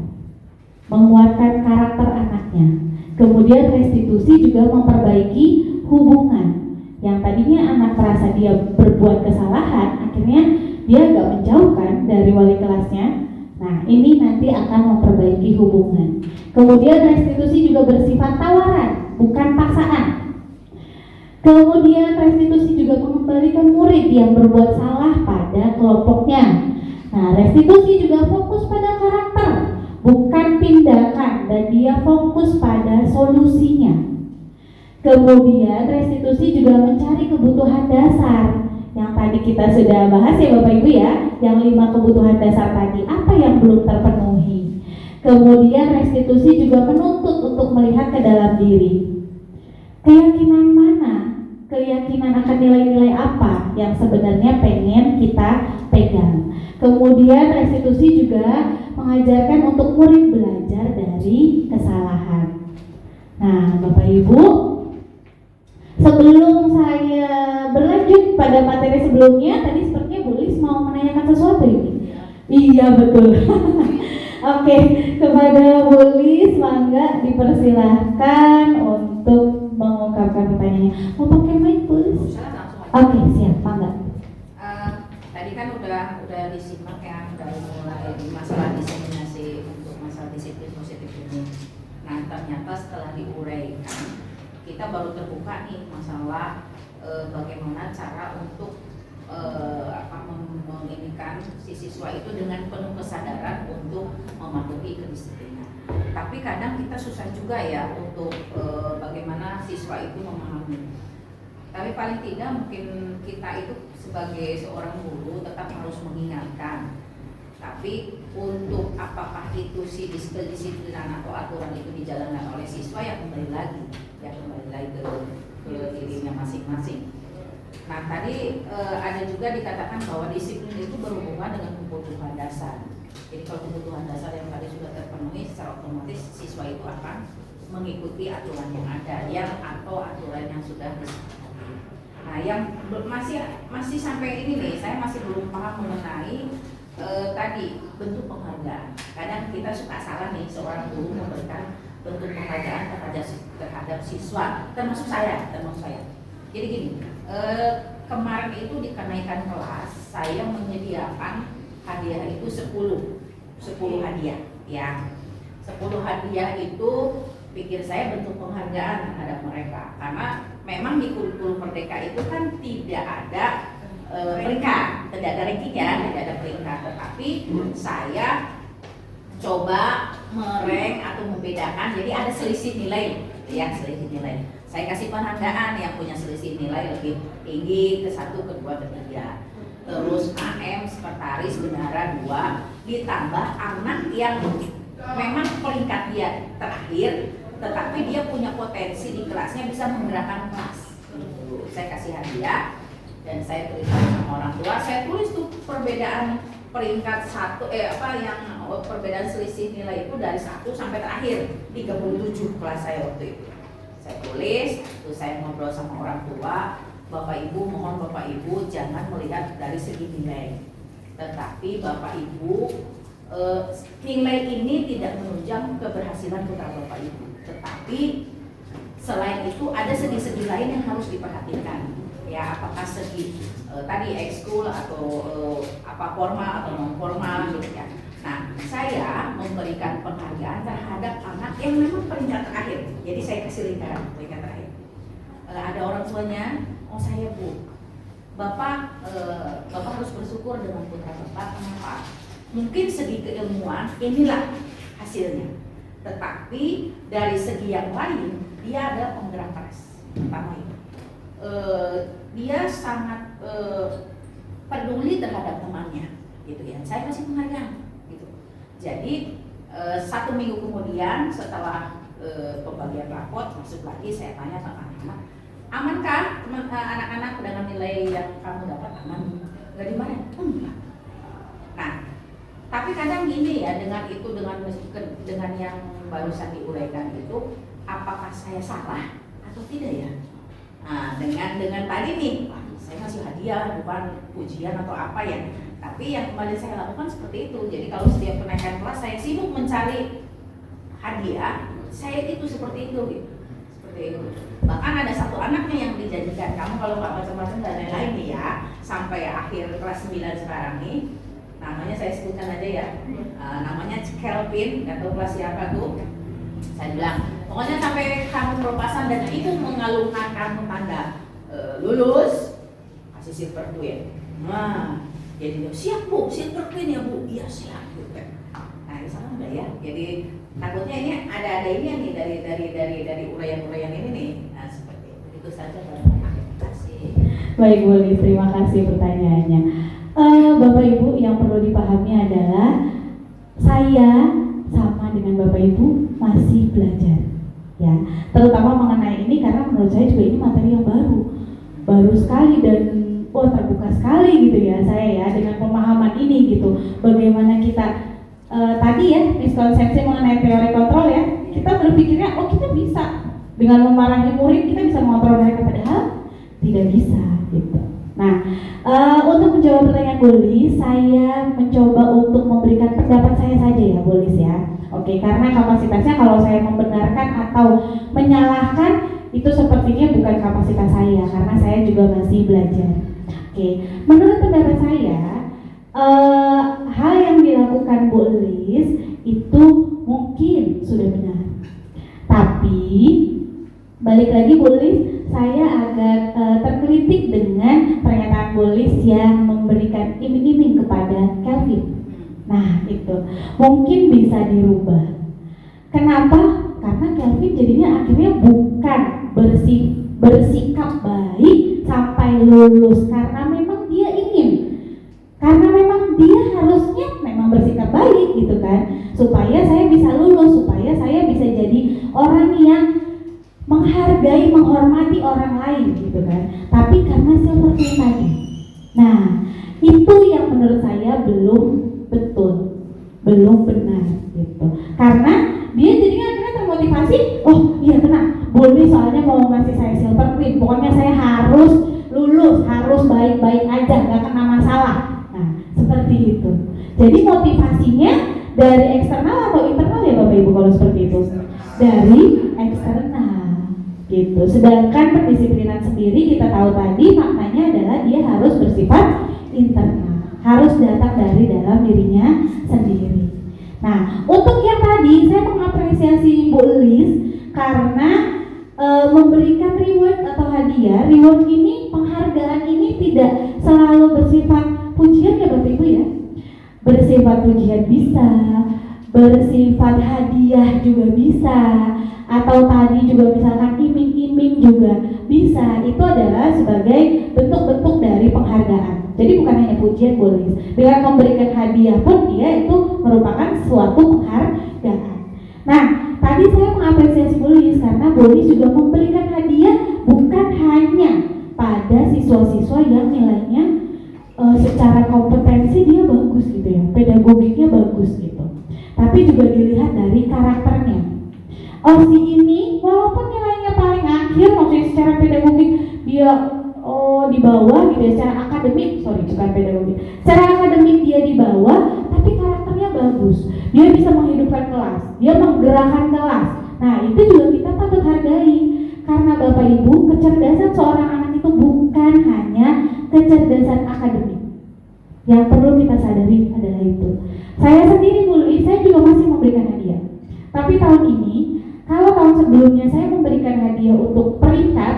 karakter anaknya. Kemudian restitusi juga memperbaiki hubungan Yang tadinya anak merasa dia berbuat kesalahan, akhirnya dia agak menjauhkan dari wali kelasnya. Nah, ini nanti akan memperbaiki hubungan. Kemudian restitusi juga bersifat tawaran, bukan paksaan. Kemudian restitusi juga mengembalikan murid yang berbuat salah pada kelompoknya. Nah, restitusi juga fokus pada karakter, bukan tindakan, dan dia fokus pada solusinya. Kemudian restitusi juga mencari kebutuhan dasar yang tadi kita sudah bahas ya Bapak Ibu ya, yang 5 kebutuhan dasar tadi, apa yang belum terpenuhi. Kemudian restitusi juga menuntut untuk melihat ke dalam diri. Keyakinan mana? Keyakinan akan nilai-nilai apa yang sebenarnya pengen kita pegang. Kemudian restitusi juga mengajarkan untuk murid belajar dari kesalahan. Nah, Bapak Ibu, sebelum saya berlanjut pada materi sebelumnya, tadi sepertinya Bu Lis mau menanyakan sesuatu ini. Iya betul. Oke, kepada Bu Lis, mangga dipersilahkan untuk mengungkapkan pertanyaannya. Mau pakai mic Bu Lis? Oke, siap, mangga. Tadi kan udah disimak ya dari mulai masalah diseminasi untuk masalah disiplin positif ini. Nah, ternyata setelah diuraikan, kita baru terbuka nih masalah bagaimana cara untuk menginikan si siswa itu dengan penuh kesadaran untuk mematuhi kedisiplinan. Tapi kadang kita susah juga ya untuk bagaimana siswa itu memahami. Tapi paling tidak mungkin kita itu sebagai seorang guru tetap harus mengingatkan. Tapi untuk apakah itu si kedisiplinan atau aturan itu dijalankan oleh siswa, yang kembali lagi ke dirinya masing-masing. Nah, tadi ada juga dikatakan bahwa disiplin itu berhubungan dengan kebutuhan dasar. Jadi kalau kebutuhan dasar yang tadi sudah terpenuhi, secara otomatis siswa itu akan mengikuti aturan yang ada, atau aturan yang sudah disepakati. Nah, yang masih sampai ini nih, saya masih belum paham mengenai tadi bentuk penghargaan. Kadang kita suka salah nih, seorang guru memberikan bentuk penghargaan terhadap siswa, termasuk saya. Jadi gini, kemarin itu di kenaikan kelas saya menyediakan hadiah itu 10 hadiah ya. 10 hadiah itu pikir saya bentuk penghargaan terhadap mereka, karena memang di kurikulum Merdeka itu kan tidak ada peringkat, tidak ada ranking ya, tidak ada peringkat, tetapi saya coba merank atau membedakan, jadi ada selisih nilai ya, selisih nilai. Saya kasih penghargaan yang punya selisih nilai lebih tinggi ke 1, ke 2, ke 3. Terus AM, sekretaris, bendahara 2, ditambah anak yang memang peringkat dia terakhir, tetapi dia punya potensi di kelasnya bisa menggerakkan kelas. Saya kasih hadiah dan saya berikan sama orang tua. Saya tulis tuh perbedaan peringkat 1, perbedaan selisih nilai itu dari 1 sampai terakhir 37 kelas saya waktu itu. Saya tulis, terus saya ngobrol sama orang tua, Bapak Ibu, mohon Bapak Ibu jangan melihat dari segi nilai, tetapi Bapak Ibu nilai ini tidak menunjang keberhasilan putra Bapak Ibu, tetapi selain itu ada segi-segi lain yang harus diperhatikan ya, apakah segi tadi ekskul atau formal atau non formal gitu ya. Nah, saya memberikan penghargaan terhadap anak yang memang peringkat terakhir. Jadi saya kasih lingkaran peringkat terakhir. Ada orang tuanya, oh saya Bu, Bapak harus bersyukur dengan putra Bapak. Kenapa? Mungkin segi keilmuan inilah hasilnya, tetapi dari segi yang lain dia ada penggerak keras. Pertama itu, dia sangat peduli terhadap temannya, gitu ya. Saya kasih penghargaan. Jadi 1 minggu kemudian setelah pembagian rapot masuk lagi, saya tanya ke anak-anak, amankah anak-anak dengan nilai yang kamu dapat aman? Nggak dimarahin? Enggak. Nah, tapi kadang gini ya, dengan yang barusan diuraikan itu, apakah saya salah atau tidak ya? Nah, dengan tadi nih, saya ngasih hadiah bukan pujian atau apa ya. Tapi yang kembali saya lakukan seperti itu. Jadi kalau setiap kenaikan kelas saya sibuk mencari hadiah, saya itu seperti itu gitu. seperti itu. Bahkan ada satu anaknya yang dijadikan, kamu kalau nggak macam-macam dan lain-lain nih ya, sampai akhir kelas 9 sekarang nih, namanya saya sebutkan aja ya, namanya Kelvin, nggak tahu kelas siapa tuh. Saya bilang, pokoknya sampai kamu berpasan dan itu mengalungkan kamu tanda lulus, kasih silver queen. Nah, jadi siap bu, silver queen ya bu, iya siap bu. Nah, ini sama enggak ya? Jadi takutnya ini ada ini nih dari uraian-uraian ini nih. Nah, seperti itu saja Terima kasih. Baik Bu Lis, terima kasih pertanyaannya. Bapak Ibu, yang perlu dipahami adalah saya sama dengan Bapak Ibu masih belajar, ya. Terutama mengenai ini karena menurut saya juga ini materi yang baru sekali dan terbuka sekali gitu ya saya ya dengan pemahaman ini gitu. Bagaimana kita tadi ya miskonsepsi mengenai teori kontrol ya, kita berpikirnya kita bisa dengan memarahi murid kita bisa mengontrol mereka, padahal tidak bisa gitu. Nah, untuk menjawab pertanyaan Bu Lis, saya mencoba untuk memberikan pendapat saya saja ya Bu Lis ya. Oke, karena kapasitasnya kalau saya membenarkan atau menyalahkan itu sepertinya bukan kapasitas saya karena saya juga masih belajar. Oke, menurut pendapat saya hal yang dilakukan Bu Lis itu mungkin sudah benar. Tapi balik lagi Bu Lis, saya agak tergelitik dengan pernyataan Bu Lis yang memberikan iming-iming kepada Kelvin. Nah itu mungkin bisa dirubah. Kenapa? Karena Kelvin jadinya akhirnya bukan bersikap baik sampai lulus karena memang dia ingin, karena memang dia harusnya memang bersikap baik gitu kan, supaya saya bisa lulus, supaya saya bisa jadi orang yang menghargai, menghormati orang lain gitu kan. Tapi karena silver queen tadi, nah itu yang menurut saya belum betul, belum benar gitu. Karena dia jadinya akhirnya termotivasi, iya tenang, boleh soalnya mau ngasih saya silver queen, pokoknya saya harus lulus, harus baik-baik aja, gak kena masalah. Nah seperti itu. Jadi motivasinya dari eksternal atau internal ya Bapak Ibu kalau seperti itu? Dari eksternal gitu. Sedangkan pendisiplinan sendiri kita tahu tadi maknanya adalah dia harus bersifat internal, harus datang dari dalam dirinya sendiri. Nah, untuk yang tadi saya mengapresiasi Bu Lis karena memberikan reward atau hadiah. Reward ini, penghargaan ini tidak selalu bersifat pujian ya Bapak Ibu ya. Bersifat pujian bisa, bersifat hadiah juga bisa, atau tadi juga misalkan iming-iming juga bisa. Itu adalah sebagai bentuk-bentuk dari penghargaan. Jadi bukan hanya pujian Bu Lis. Dengan memberikan hadiah pun dia itu merupakan suatu penghargaan. Nah, tadi saya mengapresiasi Bu Lis karena Bu Lis juga memberikan hadiah bukan hanya pada siswa-siswa yang nilainya secara kompetensi dia bagus gitu ya, pedagogiknya bagus gitu. Tapi juga dilihat dari karakternya. Si ini walaupun nilainya paling akhir, maksudnya secara pedagogik dia di bawah gitu ya, secara akademik, bukan pedagogik, secara akademik dia di bawah, tapi karakternya bagus. Dia bisa menghidupkan kelas, dia menggerakkan kelas. Nah itu juga kita patut hargai, karena Bapak Ibu, kecerdasan seorang anak itu bukan hanya kecerdasan akademik. Yang perlu kita sadari adalah itu. Saya sendiri Bu Lis, saya juga masih memberikan hadiah. Tapi tahun ini, kalau tahun sebelumnya saya memberikan hadiah untuk peringkat,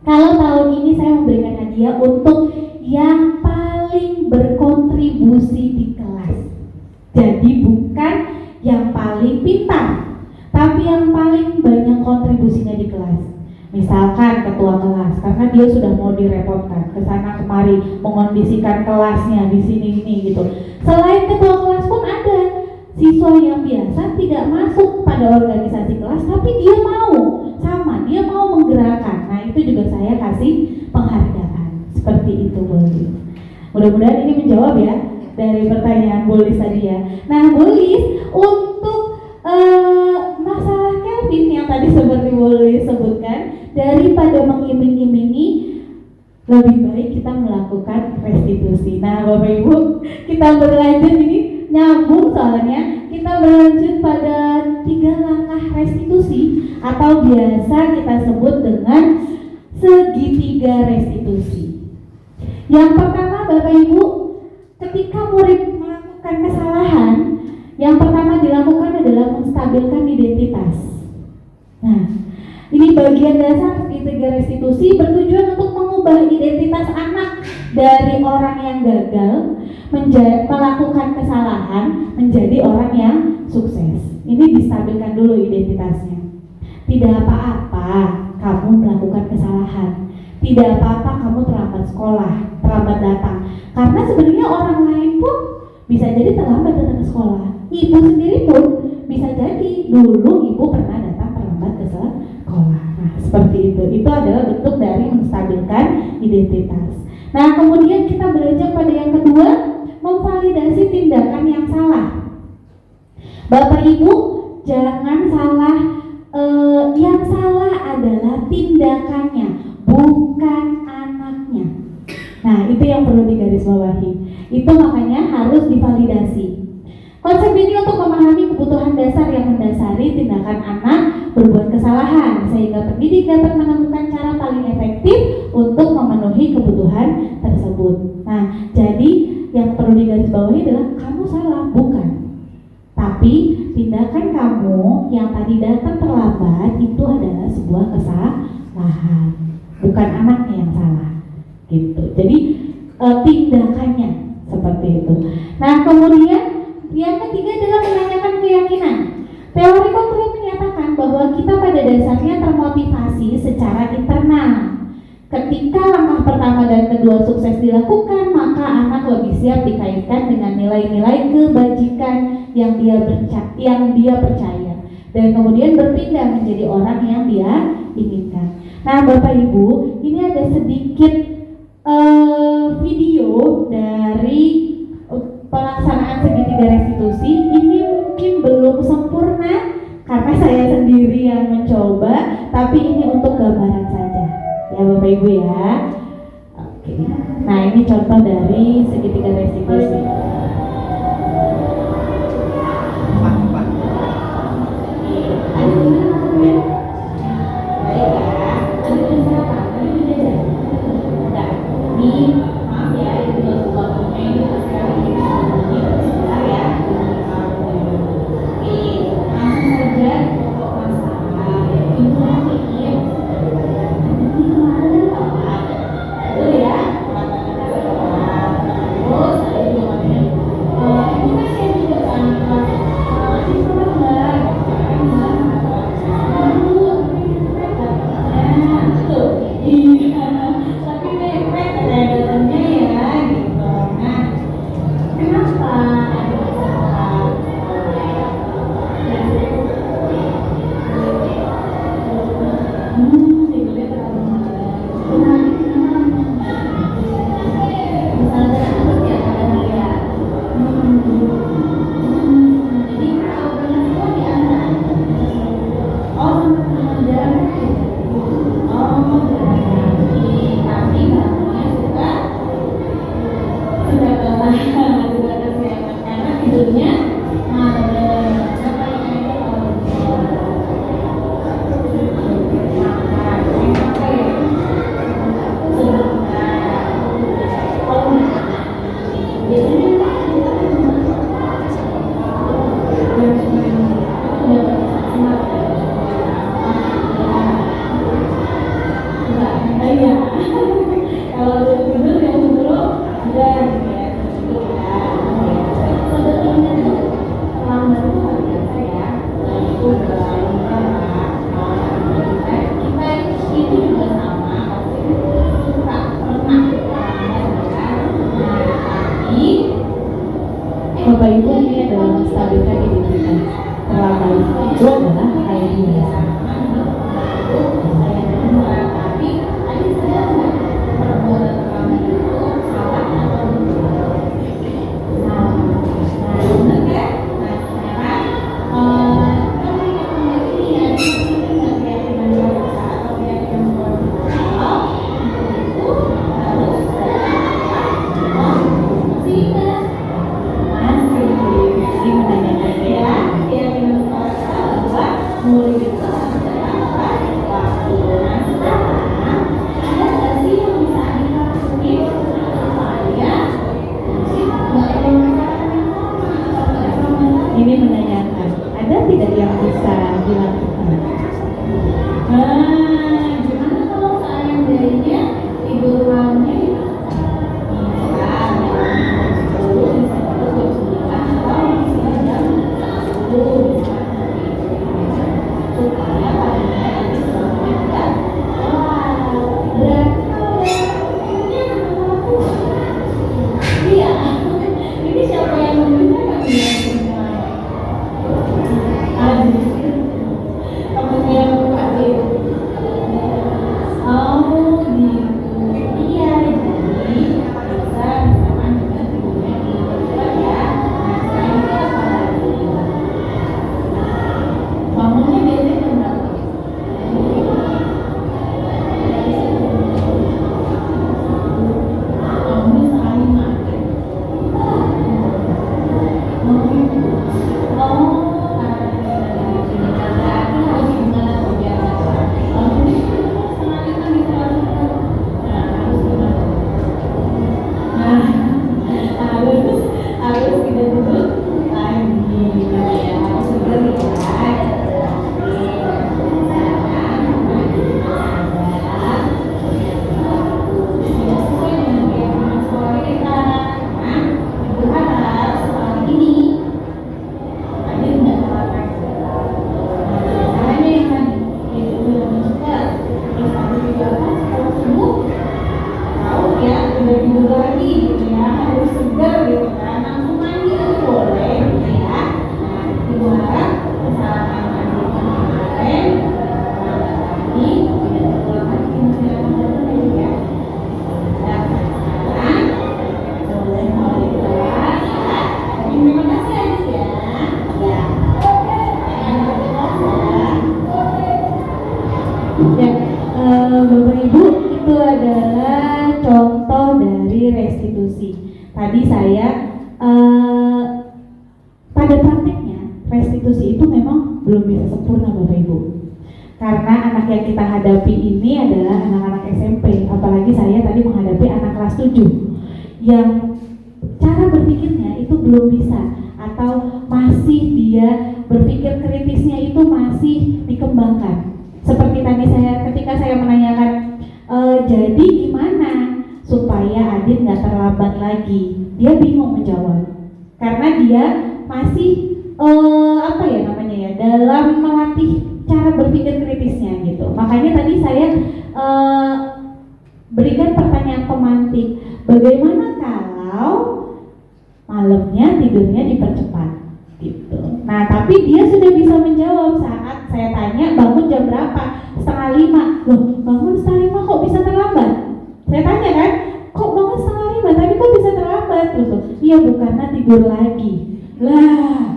kalau tahun ini saya memberikan hadiah untuk yang paling berkontribusi di kelas. Jadi bukan yang paling pintar, tapi yang paling banyak kontribusinya di kelas. Misalkan ketua kelas, karena dia sudah mau direpotkan ke sana kemari mengondisikan kelasnya di sini ini gitu. Selain ketua kelas pun ada siswa yang biasa tidak masuk pada organisasi kelas, tapi dia mau menggerakkan. Nah itu juga saya kasih penghargaan seperti itu Bu Lis. Mudah-mudahan ini menjawab ya dari pertanyaan Bu Lis tadi ya. Nah Bu Lis, untuk masalah Kelvin yang tadi seperti Bu Lis sebutkan, daripada mengiming-imingi, lebih baik kita melakukan restitusi. Nah Bapak Ibu, kita berlanjut ini nyambung soalnya, kita berlanjut pada 3 langkah restitusi atau biasa kita sebut dengan segitiga restitusi. Yang pertama Bapak Ibu, ketika murid melakukan kesalahan, yang pertama dilakukan adalah menstabilkan identitas. Nah, ini bagian dasar segitiga restitusi bertujuan untuk mengubah identitas anak dari orang yang gagal melakukan kesalahan menjadi orang yang sukses. Ini distabilkan dulu identitasnya. Tidak apa-apa kamu melakukan kesalahan. Tidak apa-apa kamu terlambat sekolah, terlambat datang. Karena sebenarnya orang lain pun bisa jadi terlambat datang ke sekolah. Ibu sendiri pun bisa jadi dulu ibu pernah datang terlambat ke sekolah. Nah, seperti itu. Itu adalah bentuk dari menstabilkan identitas. Nah, kemudian kita beranjak pada yang kedua, memvalidasi tindakan yang salah. Bapak Ibu, jangan salah, yang salah adalah tindakannya, bukan anaknya. Nah, itu yang perlu digarisbawahi. Itu makanya harus divalidasi. Konsep ini untuk memahami kebutuhan dasar yang mendasari tindakan anak berbuat kesalahan, sehingga pendidik dapat menemukan cara paling efektif untuk memenuhi kebutuhan tersebut. Nah, jadi yang perlu digarisbawahi adalah kamu salah, bukan. Tapi tindakan kamu yang tadi datang terlambat itu adalah sebuah kesalahan, bukan anaknya yang salah. Gitu. Jadi tindakannya seperti itu. Nah, kemudian yang ketiga adalah menanyakan keyakinan. Teori kontrol menyatakan bahwa kita pada dasarnya termotivasi secara internal. Ketika langkah pertama dan kedua sukses dilakukan, maka anak lebih siap dikaitkan dengan nilai-nilai kebajikan yang dia percaya, dan kemudian berpindah menjadi orang yang dia inginkan. Nah, Bapak Ibu, ini ada sedikit video dari pelaksanaan segitiga restitusi. Ini mungkin belum sempurna karena saya sendiri yang mencoba, tapi ini untuk gambaran saja ya Bapak Ibu ya. Oke. Nah, ini contoh dari segitiga restitusi. restitusi. Tadi saya pada praktiknya restitusi itu memang belum bisa sempurna Bapak Ibu. Karena anak yang kita hadapi ini adalah anak-anak SMP, apalagi saya tadi menghadapi anak kelas 7 yang cara berpikirnya itu belum bisa, atau masih dia berpikir kritisnya itu masih dikembangkan. Seperti tadi ketika saya menanyakan, jadi gimana supaya Adit nggak terlambat lagi, dia bingung menjawab karena dia masih dalam melatih cara berpikir kritisnya gitu. Makanya tadi saya berikan pertanyaan pemantik, bagaimana kalau malamnya tidurnya dipercepat gitu. Nah tapi dia sudah bisa menjawab saat saya tanya bangun jam berapa, 4:30. Loh, bangun 4:30 kok bisa terlambat? Saya tanya kan, kok bangun 4:30 tapi kok bisa terlambat? Terus iya bu, karena tidur lagi. Lah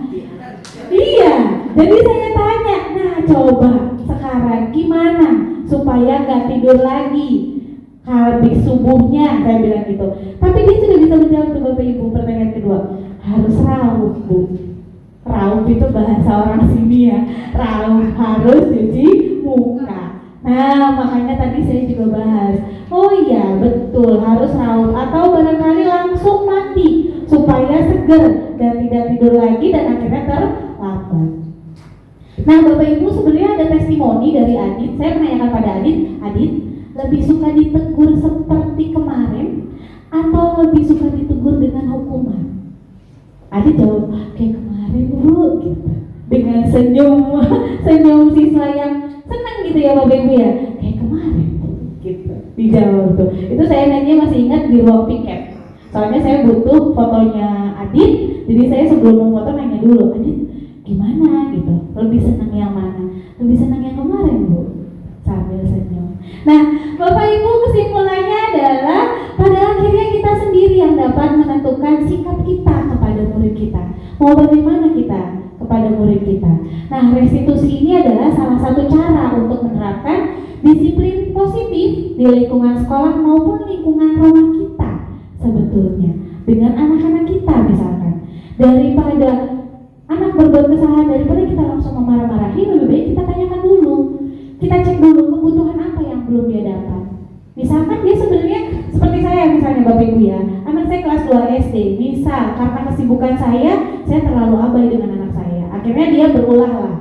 iya, jadi saya tanya, nah coba sekarang gimana supaya gak tidur lagi habis subuhnya, saya bilang gitu. Tapi dia sudah bisa menjawab tuh Bapak Ibu. Pertanyaan kedua, harus raup bu. Raup itu bahasa orang sini ya, raup harus cuci muka. Nah makanya tadi saya juga bahas, oh iya betul harus raup, atau barangkali langsung mati supaya seger dan tidak tidur lagi dan akhirnya terlambat. Nah Bapak Ibu, sebenarnya ada testimoni dari Adit. Saya menanyakan pada Adit lebih suka ditegur seperti kemarin atau lebih suka ditegur dengan hukuman? Adit jawab kayak kemarin bu gitu, dengan senyum siswa yang senang gitu ya Bapak Ibu ya, kayak kemarin gitu dijawab tuh. Itu saya nanya masih ingat di ruang piket, soalnya saya butuh fotonya Adit, jadi saya sebelum memfoto nanya dulu, Adit gimana gitu, lebih senang yang mana? Lebih senang yang kemarin bu, sambil senyum. Nah Bapak Ibu, kesimpulannya adalah pada akhirnya kita sendiri yang dapat menentukan sikap kita kepada murid kita, mau bagaimana kita kepada murid kita. Nah restitusi ini adalah salah satu cara untuk menerapkan disiplin positif di lingkungan sekolah maupun lingkungan rumah kita sebetulnya dengan anak-anak kita. Misalkan daripada anak berbuat kesalahan, daripada kita langsung memarah-marahi, lebih baik kita tanyakan dulu, kita cek dulu kebutuhan apa yang belum dia dapat. Misalkan dia sebenarnya seperti saya misalnya Bapak Ibu ya, anak saya kelas 2 SD, misal karena kesibukan saya terlalu abai dengan anak saya, akhirnya dia berulah lah.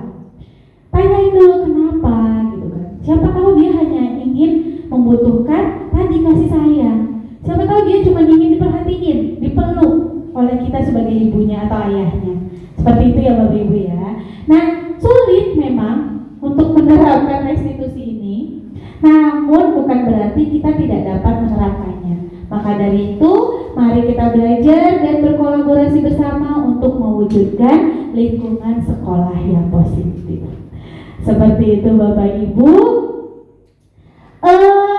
Tanyain dulu kenapa gitu kan. Siapa tahu dia hanya ingin membutuhkan tadi kasih sayang. Siapa tahu dia cuma ingin diperhatiin, dipeluk oleh kita sebagai ibunya atau ayahnya. Seperti itu ya Bapak Ibu ya. Nah sulit memang untuk menerapkan restitusi ini, namun bukan berarti kita tidak dapat menerapkannya. Maka dari itu mari kita belajar dan berkolaborasi bersama untuk mewujudkan lingkungan sekolah yang positif. Seperti itu Bapak Ibu.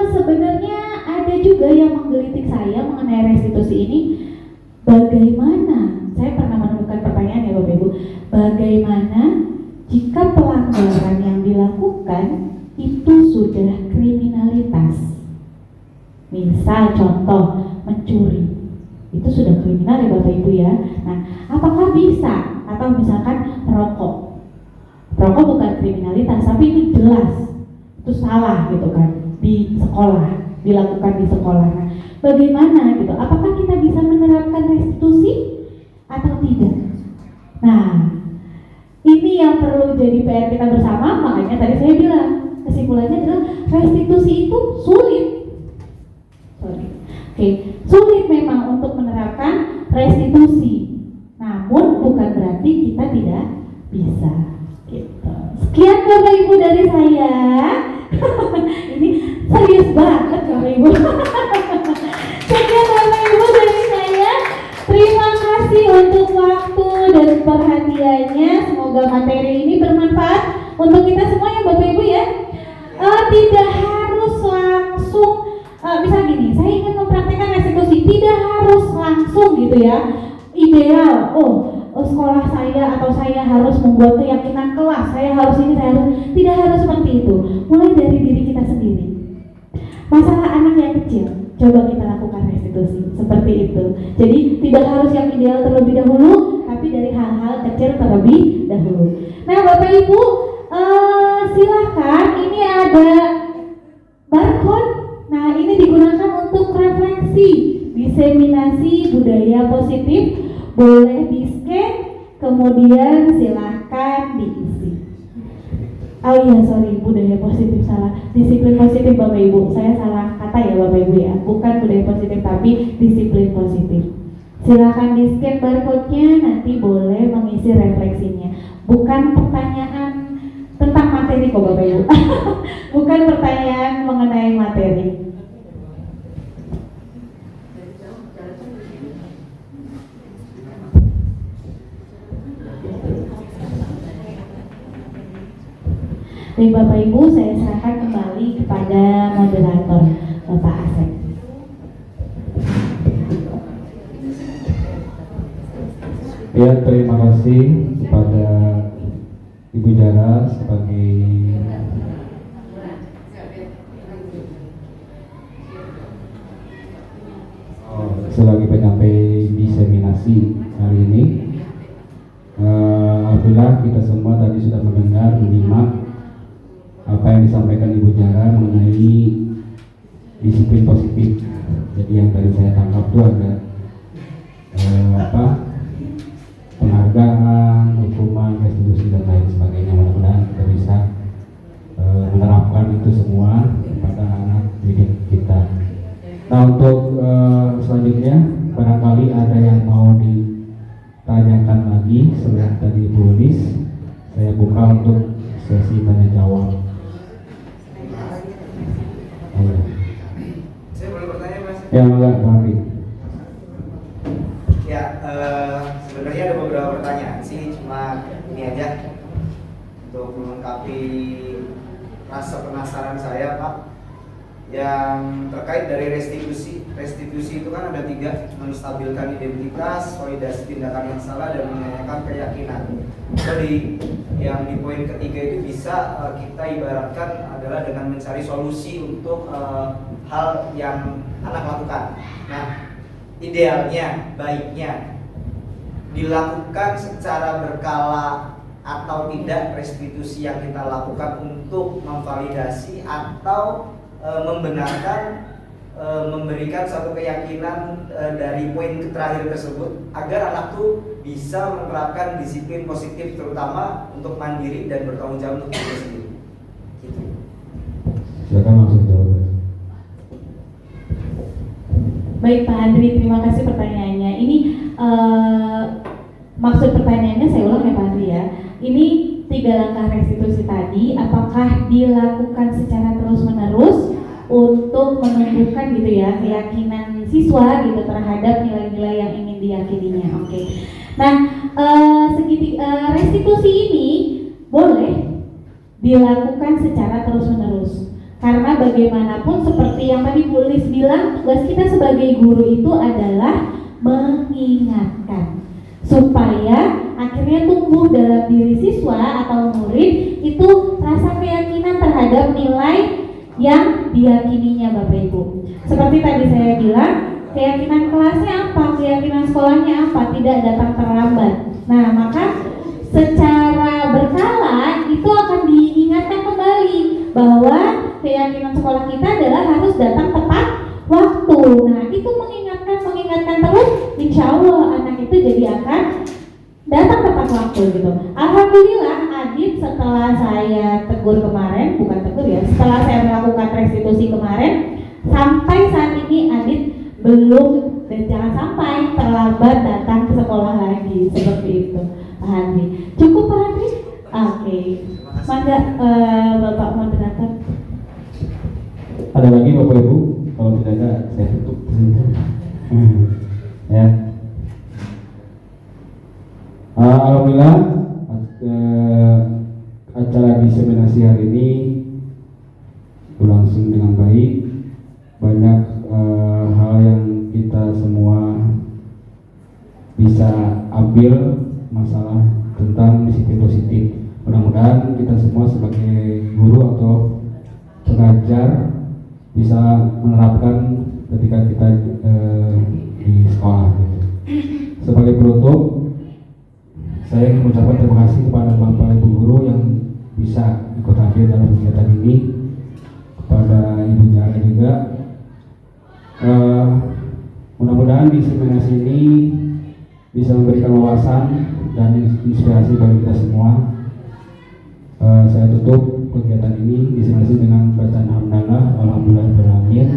Sebenarnya ada juga yang menggelitik saya mengenai restitusi ini. Bagaimana? Saya pernah menemukan pertanyaan ya Bapak Ibu. Bagaimana jika pelanggaran yang dilakukan itu sudah kriminalitas? Misal contoh mencuri, itu sudah kriminal ya Bapak Ibu ya. Nah, apakah bisa? Atau misalkan merokok bukan kriminalitas, tapi itu jelas itu salah gitu kan di sekolah, dilakukan di sekolah. Nah, bagaimana gitu? Apakah kita bisa menerapkan restitusi atau tidak? Nah, ini yang perlu jadi PR kita bersama. Makanya tadi saya bilang kesimpulannya adalah restitusi itu sulit. Sulit memang untuk menerapkan restitusi, namun bukan berarti kita tidak bisa. Gitu. Sekian Bapak Ibu dari saya. Ini serius banget Bapak Ibu. Sekian Bapak Ibu dari saya. Terima kasih untuk waktu dan perhatiannya. Semoga materi ini bermanfaat untuk kita semua ya Bapak Ibu ya. Tidak harus langsung misal gini, saya ingin mempraktekkan restitusi, tidak harus langsung gitu ya ideal, sekolah saya atau saya harus membuat keyakinan kelas, saya harus ini, saya harus, tidak harus seperti itu. Mulai dari diri kita sendiri. Masalah anak yang kecil, coba kita lakukan restitusi seperti itu. Jadi tidak harus yang ideal terlebih dahulu, tapi dari hal-hal kecil terlebih dahulu. Nah Bapak Ibu, silakan, ini ada barcode. Nah ini digunakan untuk refleksi, diseminasi budaya positif, boleh di-scan, kemudian silahkan diisi. Oh iya, sorry, budaya positif salah. Disiplin positif Bapak Ibu, saya salah kata ya Bapak Ibu ya. Bukan budaya positif tapi disiplin positif. Silahkan di-scan barcode-nya, nanti boleh mengisi refleksinya. Bukan pertanyaan tentang materi kok Bapak Ibu. Bukan pertanyaan mengenai materi. Baik Bapak Ibu, saya serahkan kembali kepada moderator Bapak Asep. Ya, terima kasih kepada Ibu Jara sebagai penyampai diseminasi hari ini. Alhamdulillah kita semua tadi sudah menyimak apa yang disampaikan Ibu Jara mengenai disiplin positif. Jadi yang tadi saya tangkap itu ada penghargaan, hukuman, restitusi dan lain sebagainya. Mudah-mudahan kita bisa menerapkan itu semua pada anak didik kita. Nah untuk selanjutnya barangkali ada yang mau ditanyakan lagi selain tadi Bu Lis, saya buka untuk sesi tanya jawab. Saya boleh bertanya Mas? Ya enggak, Pak Ari. Ya, sebenarnya ada beberapa pertanyaan sih, cuma ini aja untuk melengkapi rasa penasaran saya Pak. Yang terkait dari restitusi. Restitusi itu kan ada 3, menstabilkan identitas, validasi tindakan yang salah, dan menanyakan keyakinan. Jadi yang di poin ketiga itu bisa kita ibaratkan adalah dengan mencari solusi untuk hal yang anak lakukan. Nah, idealnya, baiknya dilakukan secara berkala atau tidak restitusi yang kita lakukan untuk memvalidasi atau membenarkan, memberikan suatu keyakinan dari poin terakhir tersebut agar anak tuh bisa menerapkan disiplin positif, terutama untuk mandiri dan bertanggung jawab untuk diri sendiri. Gitu. Silakan langsung jawab. Baik Pak Andri, terima kasih pertanyaannya. Ini maksud pertanyaannya saya ulang ya Pak Andri ya. Ini 3 langkah restitusi tadi, apakah dilakukan secara terus-menerus untuk menumbuhkan gitu ya keyakinan siswa gitu terhadap nilai-nilai yang ingin diyakininya. Oke. Nah, restitusi ini boleh dilakukan secara terus-menerus. Karena bagaimanapun seperti yang tadi Bu Lis bilang, tugas kita sebagai guru itu adalah mengingatkan supaya akhirnya tumbuh dalam diri siswa atau murid itu rasa keyakinan terhadap nilai yang diyakininya Bapak Ibu. Seperti tadi saya bilang, keyakinan kelasnya apa, keyakinan sekolahnya apa, tidak datang terlambat. Nah, maka secara berkala itu akan diingatkan kembali bahwa keyakinan sekolah kita adalah harus datang tepat waktu. Nah, itu mengingatkan terus, insya Allah anak itu jadi akan datang tepat waktu gitu. Alhamdulillah Adit setelah saya tegur kemarin, bukan tegur ya, setelah saya melakukan restitusi kemarin, sampai saat ini Adit belum, dan jangan sampai terlambat datang ke sekolah lagi, seperti itu Pak Andri. Cukup Pak Andri? Oke. Mangga Bapak moderator. Ada lagi Bapak Ibu? Kalau tidak ada, saya tutup. Ya. Alhamdulillah acara diseminasi hari ini berlangsung dengan baik. Banyak hal yang kita semua bisa ambil masalah tentang disiplin positif. Mudah-mudahan kita semua sebagai guru atau pengajar bisa menerapkan ketika kita di sekolah gitu. Sebagai penutup, saya ingin mengucapkan terima kasih kepada Bapak Ibu guru yang bisa ikut hadir dalam kegiatan ini, kepada Ibu Jara juga. Mudah-mudahan diseminasi ini bisa memberikan wawasan dan inspirasi bagi kita semua. Saya tutup kegiatan ini diseminasi dengan bacaan alhamdulillahirrahmanirrahim.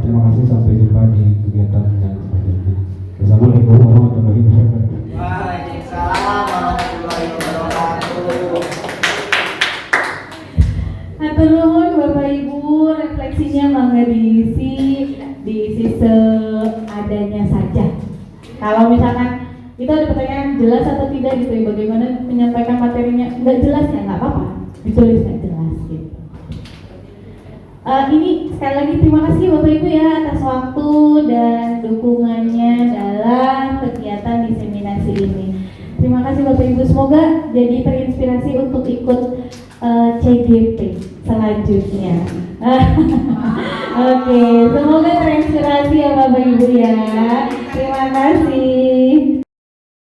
Terima kasih, sampai jumpa di kegiatan yang selanjutnya. Assalamualaikum warahmatullahi wabarakatuh. Waalaikumsalam warahmatullahi wabarakatuh. Hatur nuhun Bapak Ibu, refleksinya mangga diisi seadanya saja. Kalau misalkan kita ada pertanyaan jelas atau tidak gitu ya, bagaimana menyampaikan materinya, nggak jelas ya nggak apa-apa, ditulis nggak jelas gitu. Ini sekali lagi terima kasih Bapak Ibu ya atas waktu dan dukungannya dalam kegiatan diseminasi ini. Terima kasih Bapak Ibu, semoga jadi terinspirasi untuk ikut CGP selanjutnya. Oke, semoga terinspirasi ya Bapak Ibu ya. Terima kasih.